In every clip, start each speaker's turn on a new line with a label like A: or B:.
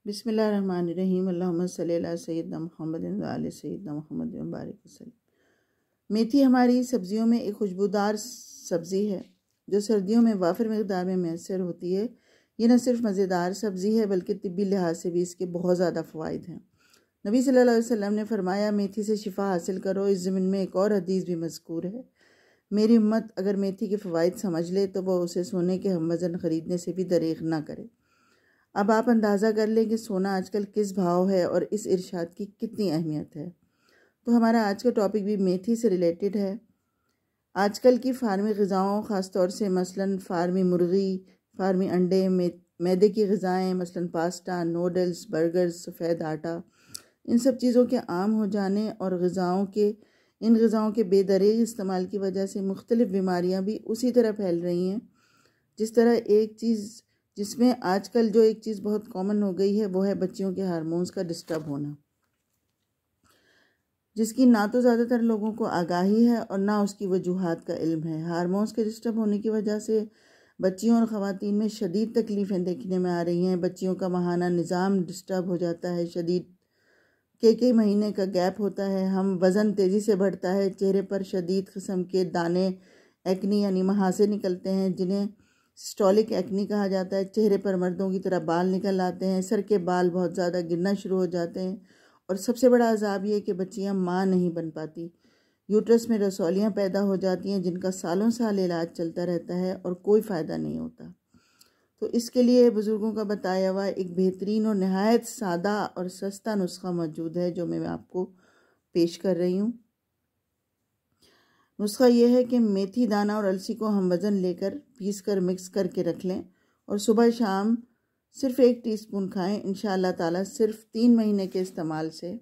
A: बिस्मिल्लाहिर्रहमानिर्रहीम। अल्लाहुम्मा सल्ली अला सय्यिदना मुहम्मदिन व आले सय्यिदना मुहम्मद व बारिक वसल्लम। मेथी हमारी सब्जियों में एक खुशबूदार सब्ज़ी है जो सर्दियों में वाफिर मकदार में मैसर होती है। ये न सिर्फ मज़ेदार सब्ज़ी है बल्कि तिब्बी लिहाज से भी इसके बहुत ज़्यादा फ़वाइद हैं। नबी सल्लल्लाहु अलैहि वसल्लम ने फरमाया, मेथी से शिफा हासिल करो। इस ज़मीन में एक और हदीस भी मज़कूर है, मेरी उम्मत अगर मेथी के फ़वाइद समझ ले तो वह उसे सोने के हम वज़न ख़रीदने से भी दरेग ना करे। अब आप अंदाज़ा कर लें कि सोना आजकल किस भाव है और इस इरशाद की कितनी अहमियत है। तो हमारा आज का टॉपिक भी मेथी से रिलेटेड है। आजकल की फ़ार्मी ग़िज़ाओं ख़ास तौर से मसलन फ़ार्मी मुर्गी, फ़ार्मी अंडे, मैदे की ग़िज़ाएँ मसलन पास्ता, नूडल्स, बर्गर्स, सफ़ेद आटा, इन सब चीज़ों के आम हो जाने और इन ग़िज़ाओं के बेदरीग इस्तेमाल की वजह से मुख्तलिफ़ बीमारियाँ भी उसी तरह फैल रही हैं। जिस तरह जिसमें आजकल जो एक चीज़ बहुत कॉमन हो गई है वो है बच्चियों के हार्मोन्स का डिस्टर्ब होना, जिसकी ना तो ज़्यादातर लोगों को आगाही है और ना उसकी वजूहात का इल्म है। हार्मोन्स के डिस्टर्ब होने की वजह से बच्चियों और ख़वातीन में शदीद तकलीफ़ें देखने में आ रही हैं। बच्चियों का माहाना निज़ाम डिस्टर्ब हो जाता है, शदीद कई महीने का गैप होता है, हम वज़न तेज़ी से बढ़ता है, चेहरे पर शदीद किस्म के दाने एक्नी यानी महासे निकलते हैं जिन्हें सिस्टोलिक एक्नी कहा जाता है। चेहरे पर मर्दों की तरह बाल निकल आते हैं, सर के बाल बहुत ज़्यादा गिरना शुरू हो जाते हैं और सबसे बड़ा अजाब ये कि बच्चियाँ माँ नहीं बन पाती। यूट्रस में रसौलियाँ पैदा हो जाती हैं जिनका सालों साल इलाज चलता रहता है और कोई फ़ायदा नहीं होता। तो इसके लिए बुज़ुर्गों का बताया हुआ एक बेहतरीन और नहायत सादा और सस्ता नुस्खा मौजूद है जो मैं आपको पेश कर रही हूँ। नुस्खा ये है कि मेथी दाना और अलसी को हम वज़न लेकर पीस कर मिक्स करके रख लें और सुबह शाम सिर्फ़ 1 टीस्पून खाएं। इंशाअल्लाह ताला सिर्फ 3 महीने के इस्तेमाल से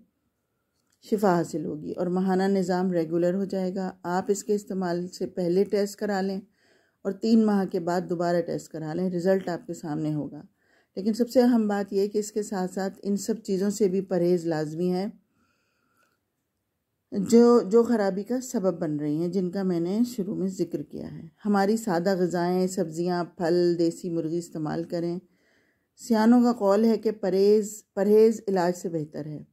A: शिफा हासिल होगी और माहाना निज़ाम रेगुलर हो जाएगा। आप इसके इस्तेमाल से पहले टेस्ट करा लें और 3 माह के बाद दोबारा टेस्ट करा लें, रिज़ल्ट आपके सामने होगा। लेकिन सबसे अहम बात यह है कि इसके साथ साथ इन सब चीज़ों से भी परहेज़ लाजमी है जो ख़राबी का सबब बन रही हैं, जिनका मैंने शुरू में ज़िक्र किया है। हमारी सादा ग़िज़ाएँ, सब्ज़ियाँ, फल, देसी मुर्गी इस्तेमाल करें। सियानों का कौल है कि परहेज़ इलाज से बेहतर है।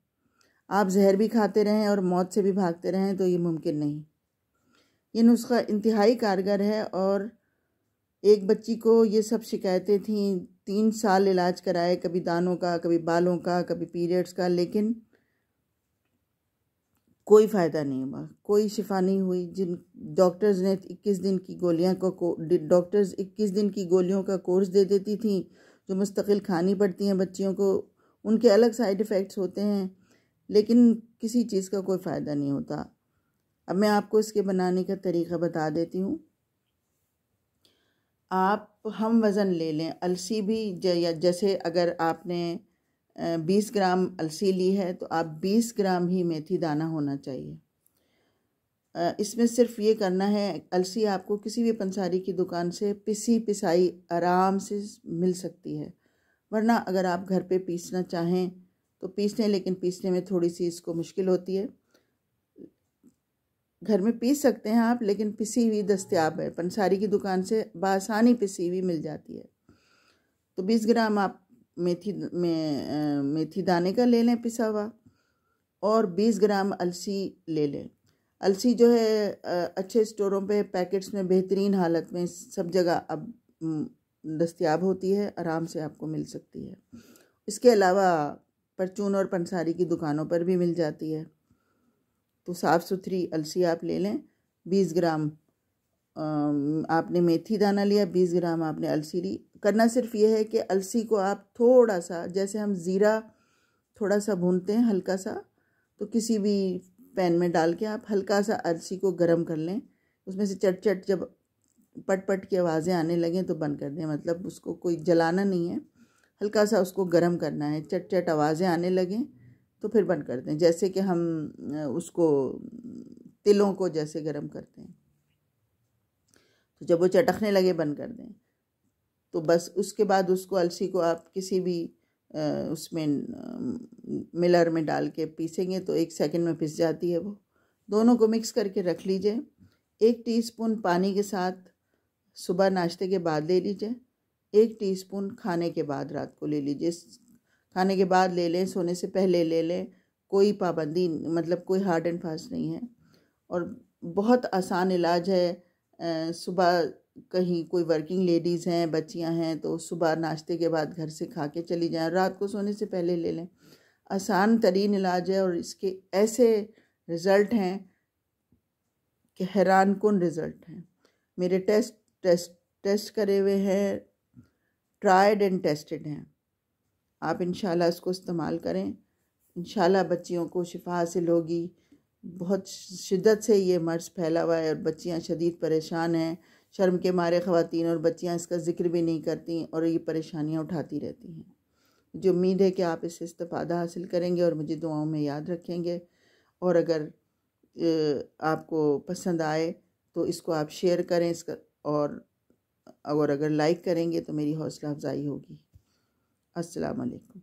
A: आप जहर भी खाते रहें और मौत से भी भागते रहें तो ये मुमकिन नहीं। ये नुस्खा इंतहाई कारगर है और एक बच्ची को ये सब शिकायतें थीं, 3 साल इलाज कराए, कभी दानों का, कभी बालों का, कभी पीरियड्स का, लेकिन कोई फ़ायदा नहीं हुआ, कोई शिफा नहीं हुई। डॉक्टर्स 21 दिन की गोलियों का कोर्स दे देती थी जो मुस्तकिल खानी पड़ती हैं बच्चियों को। उनके अलग साइड इफ़ेक्ट्स होते हैं लेकिन किसी चीज़ का कोई फ़ायदा नहीं होता। अब मैं आपको इसके बनाने का तरीक़ा बता देती हूँ। आप हम वज़न ले लें, अलसी भी जैसे अगर आपने 20 ग्राम अलसी ली है तो आप 20 ग्राम ही मेथी दाना होना चाहिए। इसमें सिर्फ ये करना है, अलसी आपको किसी भी पंसारी की दुकान से पिसाई आराम से मिल सकती है, वरना अगर आप घर पे पीसना चाहें तो पीस लें, लेकिन पीसने में थोड़ी सी इसको मुश्किल होती है। घर में पीस सकते हैं आप, लेकिन पिसी हुई दस्तयाब है, पंसारी की दुकान से बासानी पिसी हुई मिल जाती है। तो 20 ग्राम आप मेथी दाने का ले लें पिसा हुआ और 20 ग्राम अलसी ले लें। अलसी जो है अच्छे स्टोरों पे पैकेट्स में बेहतरीन हालत में सब जगह अब दस्तयाब होती है, आराम से आपको मिल सकती है। इसके अलावा परचून और पंसारी की दुकानों पर भी मिल जाती है। तो साफ़ सुथरी अलसी आप ले लें। 20 ग्राम आपने मेथी दाना लिया, 20 ग्राम आपने अलसी ली। करना सिर्फ ये है कि अलसी को आप थोड़ा सा, जैसे हम ज़ीरा थोड़ा सा भूनते हैं हल्का सा, तो किसी भी पैन में डाल के आप हल्का सा अलसी को गर्म कर लें। उसमें से चट जब पट की आवाज़ें आने लगें तो बंद कर दें, मतलब उसको कोई जलाना नहीं है, हल्का सा उसको गर्म करना है। चट आवाज़ें आने लगें तो फिर बंद कर दें, जैसे कि हम उसको तिलों को जैसे गर्म करते हैं। तो जब वो चटकने लगे बंद कर दें। तो बस उसके बाद उसको अलसी को आप किसी भी उसमें मिलर में डाल के पीसेंगे तो 1 सेकंड में पिस जाती है वो। दोनों को मिक्स करके रख लीजिए। 1 टीस्पून पानी के साथ सुबह नाश्ते के बाद ले लीजिए, 1 टीस्पून खाने के बाद रात को ले लीजिए। खाने के बाद ले लें, सोने से पहले ले लें, कोई पाबंदी मतलब कोई हार्ड एंड फास्ट नहीं है। और बहुत आसान इलाज है। सुबह कहीं कोई वर्किंग लेडीज़ हैं, बच्चियां हैं, तो सुबह नाश्ते के बाद घर से खा के चली जाएं, रात को सोने से पहले ले लें। आसान तरीन इलाज है और इसके ऐसे रिज़ल्ट हैं कि हैरान कुन रिज़ल्ट हैं। मेरे टेस्ट करे हुए हैं, ट्राइड एंड टेस्टेड हैं। आप इंशाल्लाह इसको इस्तेमाल करें, इंशाल्लाह बच्चियों को शिफा हासिल होगी। बहुत शिद्दत से ये मर्ज़ फैला हुआ है और बच्चियां शदीद परेशान हैं। शर्म के मारे ख़वातीन और बच्चियां इसका ज़िक्र भी नहीं करती और ये परेशानियां उठाती रहती हैं। मुझे उम्मीद है कि आप इससे इस्तिफ़ादा हासिल करेंगे और मुझे दुआओं में याद रखेंगे। और अगर आपको पसंद आए तो इसको आप शेयर करें इसका, और अगर लाइक करेंगे तो मेरी हौसला अफजाई होगी। अस्सलाम वालेकुम।